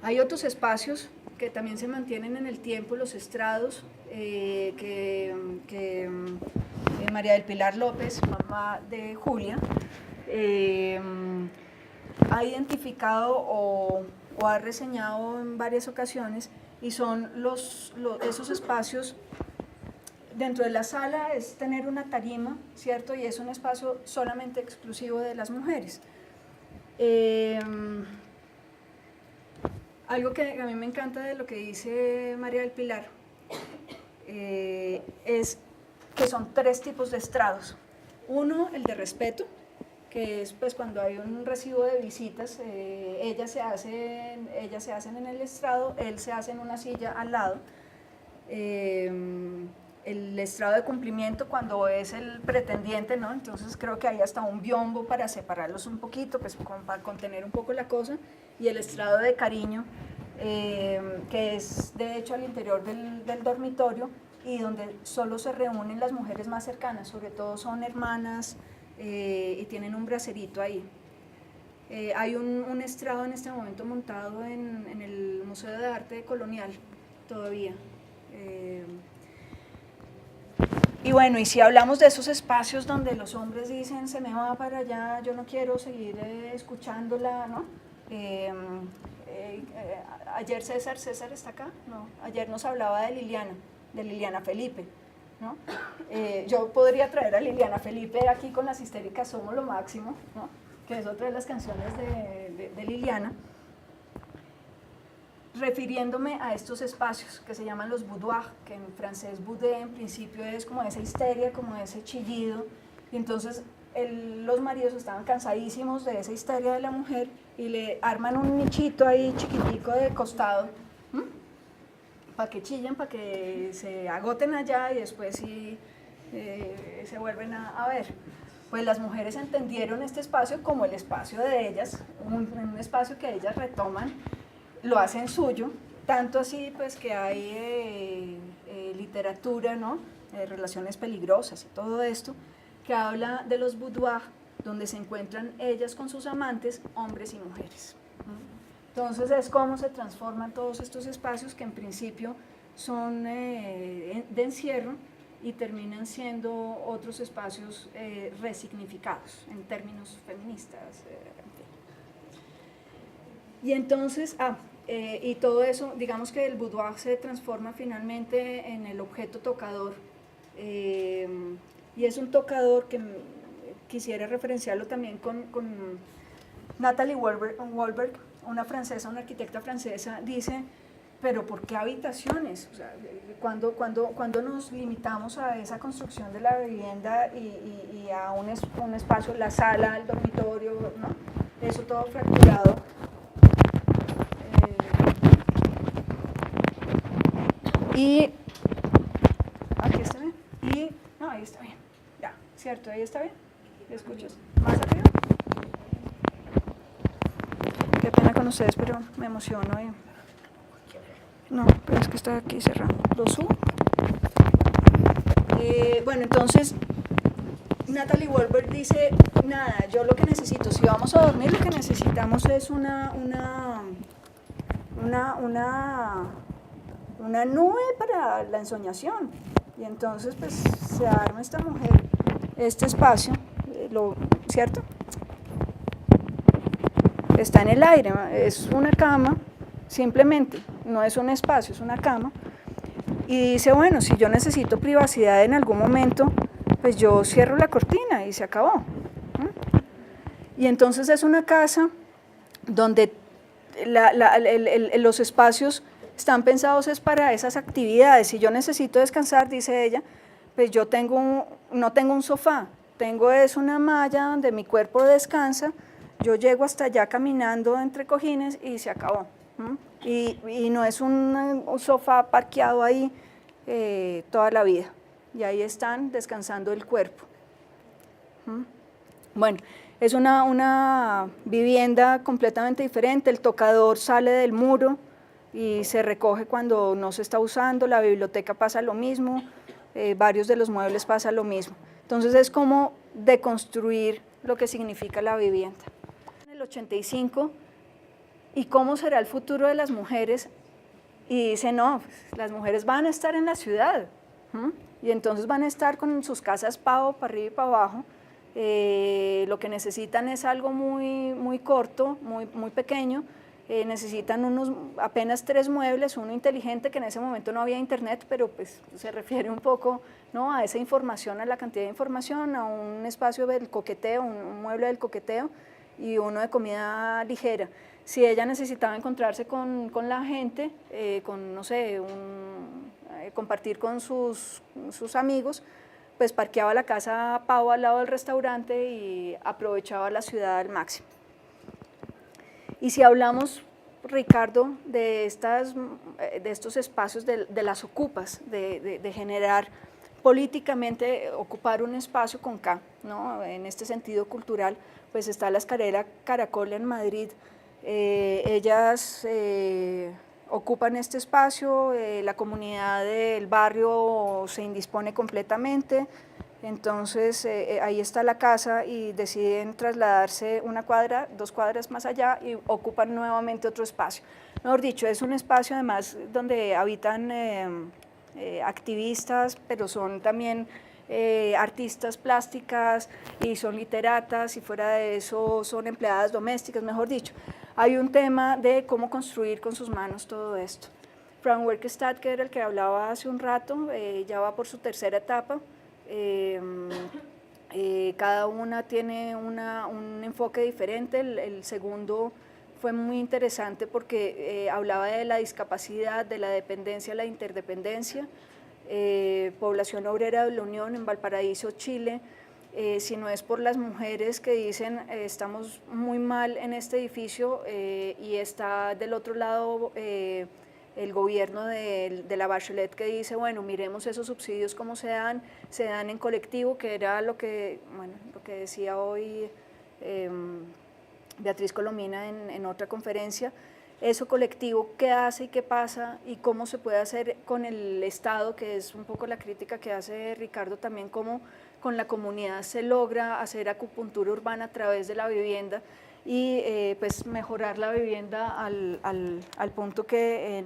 Speaker 1: Hay otros espacios que también se mantienen en el tiempo, los estrados, que María del Pilar López, mamá de Julia, ha identificado o ha reseñado en varias ocasiones, y son esos espacios. Dentro de la sala es tener una tarima, ¿cierto? Y es un espacio solamente exclusivo de las mujeres. Algo que a mí me encanta de lo que dice María del Pilar es que son 3 tipos de estrados. Uno, el de respeto, que es pues cuando hay un recibo de visitas, ellas se hacen en el estrado, él se hace en una silla al lado. El estrado de cumplimiento, cuando es el pretendiente, ¿no? Entonces creo que hay hasta un biombo para separarlos un poquito, pues para contener un poco la cosa, y el estrado de cariño, que es de hecho al interior del dormitorio, y donde solo se reúnen las mujeres más cercanas, sobre todo son hermanas, y tienen un bracerito ahí. Hay un estrado en este momento montado en el Museo de Arte Colonial todavía. Y bueno, y si hablamos de esos espacios donde los hombres dicen se me va para allá, yo no quiero seguir escuchándola, ¿no? Ayer César está acá, no, ayer nos hablaba de Liliana Felipe, ¿no? Yo podría traer a Liliana Felipe aquí con Las Histéricas Somos lo Máximo, ¿no? Que es otra de las canciones de Liliana, refiriéndome a estos espacios que se llaman los boudoirs, que en francés boudet en principio es como esa histeria, como ese chillido, y entonces los maridos estaban cansadísimos de esa histeria de la mujer y le arman un nichito ahí chiquitico de costado, para que chillen, para que se agoten allá y después sí se vuelven a ver. Pues las mujeres entendieron este espacio como el espacio de ellas, un espacio que ellas retoman, lo hacen suyo, tanto así pues que hay literatura, ¿no? Relaciones peligrosas y todo esto, que habla de los boudoirs, donde se encuentran ellas con sus amantes, hombres y mujeres. Entonces es cómo se transforman todos estos espacios que en principio son de encierro y terminan siendo otros espacios resignificados en términos feministas. Y entonces, y todo eso, digamos que el boudoir se transforma finalmente en el objeto tocador, y es un tocador que quisiera referenciarlo también con Natalie Wolberg, una francesa, una arquitecta francesa, dice, pero ¿por qué habitaciones? O sea, cuando nos limitamos a esa construcción de la vivienda y a un espacio, la sala, el dormitorio, ¿no? Eso todo fracturado. Y aquí está bien. Y no, ahí está bien. Ya, ¿cierto? Ahí está bien. ¿Me escuchas? ¿Más arriba? Qué pena con ustedes, pero me emociono. No, pero es que está aquí cerrado. ¿Lo subo? Bueno, entonces Natalie Wolberg dice, nada, yo lo que necesito, si vamos a dormir, lo que necesitamos es una nube para la ensoñación. Y entonces pues se arma esta mujer este espacio, ¿cierto? Está en el aire, es una cama, simplemente, no es un espacio, es una cama. Y dice, bueno, si yo necesito privacidad en algún momento, pues yo cierro la cortina y se acabó. Y entonces es una casa donde los espacios están pensados es para esas actividades. Si yo necesito descansar, dice ella, pues yo no tengo un sofá, tengo es una malla donde mi cuerpo descansa, yo llego hasta allá caminando entre cojines y se acabó. Y no es un sofá parqueado ahí toda la vida, y ahí están descansando el cuerpo. Bueno, es una vivienda completamente diferente, el tocador sale del muro y se recoge cuando no se está usando, la biblioteca pasa lo mismo, varios de los muebles pasa lo mismo. Entonces es como deconstruir lo que significa la vivienda. En el 85, ¿y cómo será el futuro de las mujeres? Y dice, no, pues, las mujeres van a estar en la ciudad, y entonces van a estar con sus casas pavo para arriba y para abajo. Lo que necesitan es algo muy corto, muy pequeño. Necesitan apenas 3 muebles, uno inteligente, que en ese momento no había internet, pero pues se refiere un poco, ¿no?, a esa información, a la cantidad de información, a un espacio del coqueteo, un mueble del coqueteo, y uno de comida ligera. Si ella necesitaba encontrarse con la gente, no sé, compartir con sus amigos, pues parqueaba la casa pavo al lado del restaurante y aprovechaba la ciudad al máximo. Y si hablamos, Ricardo, de estos espacios, de las ocupas, de generar políticamente, ocupar un espacio con K, ¿no?, en este sentido cultural, pues está la Escalera Caracol en Madrid. Ellas ocupan este espacio, la comunidad del barrio se indispone completamente, entonces ahí está la casa y deciden trasladarse 1 cuadra, 2 cuadras más allá y ocupan nuevamente otro espacio. Mejor dicho, es un espacio además donde habitan activistas, pero son también artistas plásticas y son literatas, y fuera de eso son empleadas domésticas. Mejor dicho, hay un tema de cómo construir con sus manos todo esto. Frauenwerkstatt, que era el que hablaba hace un rato, ya va por su 3ª etapa. Cada una tiene un enfoque diferente. El segundo fue muy interesante porque hablaba de la discapacidad, de la dependencia, la interdependencia. Población Obrera de la Unión en Valparaíso, Chile. Si no es por las mujeres que dicen estamos muy mal en este edificio, y está del otro lado el gobierno de la Bachelet, que dice, bueno, miremos esos subsidios cómo se dan en colectivo, que era lo que decía hoy Beatriz Colomina en otra conferencia. Eso colectivo, ¿qué hace y qué pasa y cómo se puede hacer con el Estado?, que es un poco la crítica que hace Ricardo también, cómo con la comunidad se logra hacer acupuntura urbana a través de la vivienda y pues mejorar la vivienda al punto que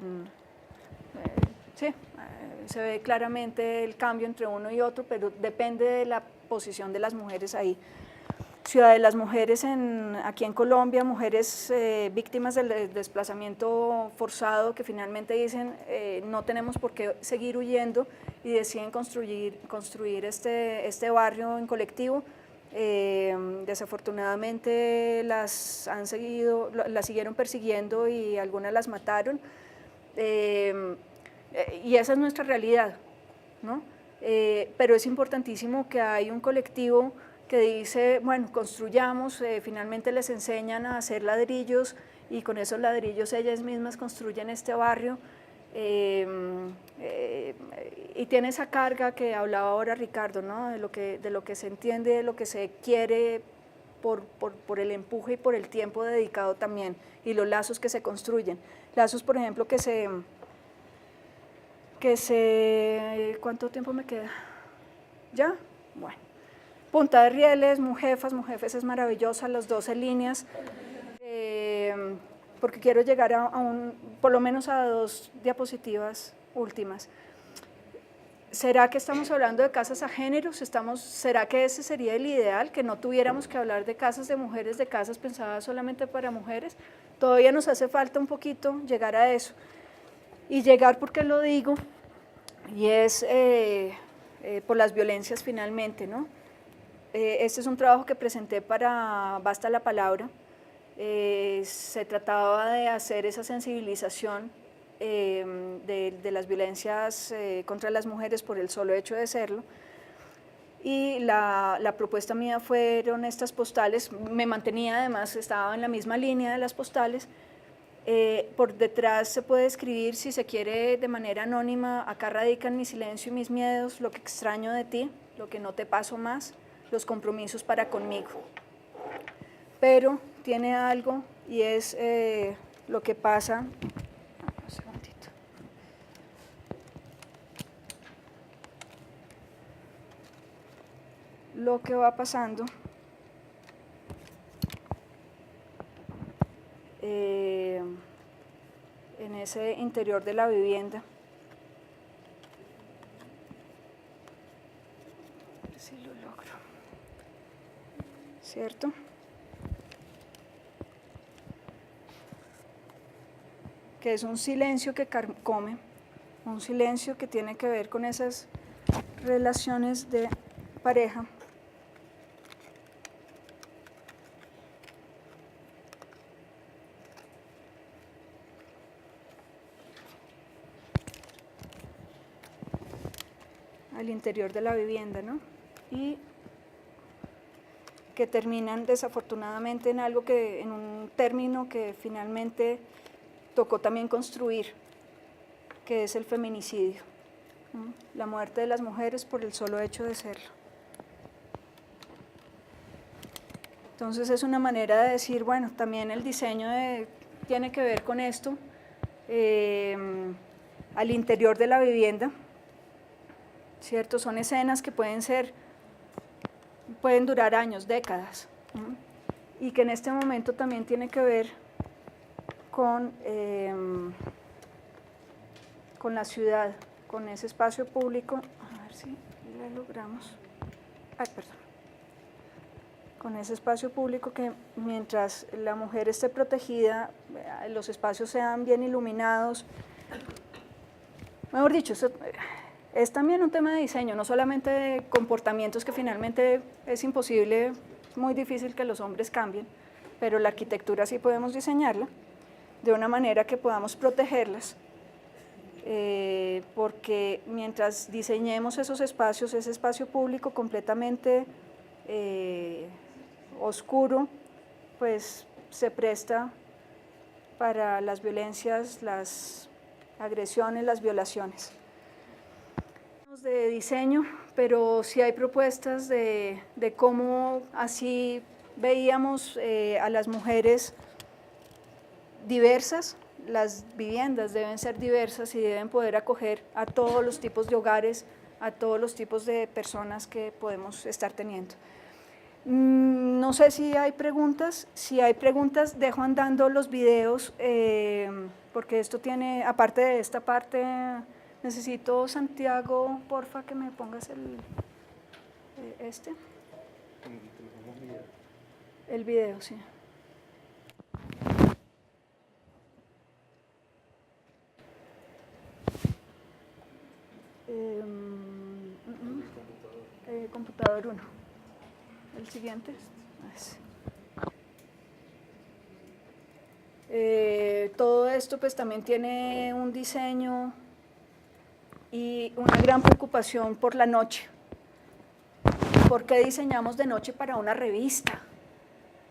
Speaker 1: se ve claramente el cambio entre uno y otro, pero depende de la posición de las mujeres ahí. Ciudad de las Mujeres aquí en Colombia, mujeres víctimas del desplazamiento forzado, que finalmente dicen no tenemos por qué seguir huyendo, y deciden construir este barrio en colectivo. Desafortunadamente las siguieron persiguiendo y algunas las mataron, y esa es nuestra realidad, ¿no? Pero es importantísimo que hay un colectivo que dice, bueno, construyamos, finalmente les enseñan a hacer ladrillos, y con esos ladrillos ellas mismas construyen este barrio, y tiene esa carga que hablaba ahora Ricardo, ¿no?, de lo que se entiende, de lo que se quiere por el empuje y por el tiempo dedicado también, y los lazos que se construyen. Lazos, por ejemplo, ¿cuánto tiempo me queda? ¿Ya? Bueno. Punta de Rieles, Mujefas es maravillosa, las 12 líneas, porque quiero llegar por lo menos a 2 diapositivas últimas. ¿Será que estamos hablando de casas a géneros? ¿Será que ese sería el ideal, que no tuviéramos que hablar de casas de mujeres, de casas pensadas solamente para mujeres? Todavía nos hace falta un poquito llegar a eso. Y llegar, ¿por qué lo digo? Y es por las violencias finalmente, ¿no? Este es un trabajo que presenté para Basta la Palabra. Se trataba de hacer esa sensibilización de las violencias contra las mujeres por el solo hecho de serlo. Y la propuesta mía fueron estas postales. Me mantenía, además, estaba en la misma línea de las postales, Por detrás se puede escribir, si se quiere, de manera anónima: acá radican mi silencio y mis miedos, lo que extraño de ti, lo que no te paso más, los compromisos para conmigo. Pero tiene algo, y es lo que pasa. Un segundito. Lo que va pasando en ese interior de la vivienda. A ver si lo logro. ¿Cierto? Que es un silencio que carcome, un silencio que tiene que ver con esas relaciones de pareja. Al interior de la vivienda, ¿no? Y que terminan desafortunadamente en algo que, en un término que finalmente tocó también construir, que es el feminicidio, ¿no? La muerte de las mujeres por el solo hecho de serlo. Entonces es una manera de decir, bueno, también el diseño tiene que ver con esto, al interior de la vivienda, ¿cierto? Son escenas que pueden durar años, décadas, ¿no? Y que en este momento también tiene que ver con la ciudad, con ese espacio público. A ver si lo logramos. Ay, perdón. Con ese espacio público que, mientras la mujer esté protegida, los espacios sean bien iluminados. Mejor dicho, eso es también un tema de diseño, no solamente de comportamientos que finalmente es imposible, es muy difícil que los hombres cambien, pero la arquitectura sí podemos diseñarla de una manera que podamos protegerlas, porque mientras diseñemos esos espacios, ese espacio público completamente oscuro, pues se presta para las violencias, las agresiones, las violaciones. De diseño, pero sí hay propuestas de cómo así veíamos a las mujeres diversas. Las viviendas deben ser diversas y deben poder acoger a todos los tipos de hogares, a todos los tipos de personas que podemos estar teniendo. No sé si hay preguntas. Si hay preguntas, dejo andando los videos, porque esto tiene, aparte de esta parte, necesito, Santiago, porfa, que me pongas el video, sí. Computador 1. El siguiente. Todo esto pues también tiene un diseño y una gran preocupación por la noche. ¿Por qué diseñamos de noche para una revista?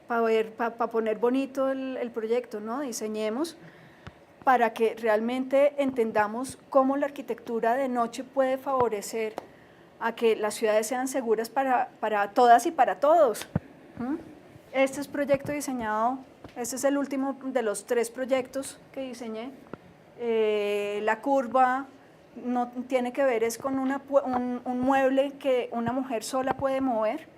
Speaker 1: Para poner bonito el proyecto, ¿no? Diseñemos para que realmente entendamos cómo la arquitectura de noche puede favorecer a que las ciudades sean seguras para todas y para todos. Este es proyecto diseñado, este es el último de los 3 proyectos que diseñé. La curva no tiene que ver, es con un mueble que una mujer sola puede mover,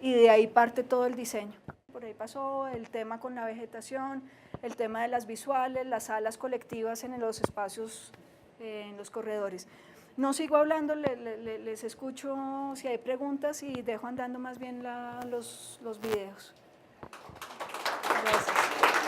Speaker 1: y de ahí parte todo el diseño. Por ahí pasó el tema con la vegetación, el tema de las visuales, las salas colectivas en los espacios, en los corredores. No sigo hablando, les escucho si hay preguntas y dejo andando más bien los videos. Gracias.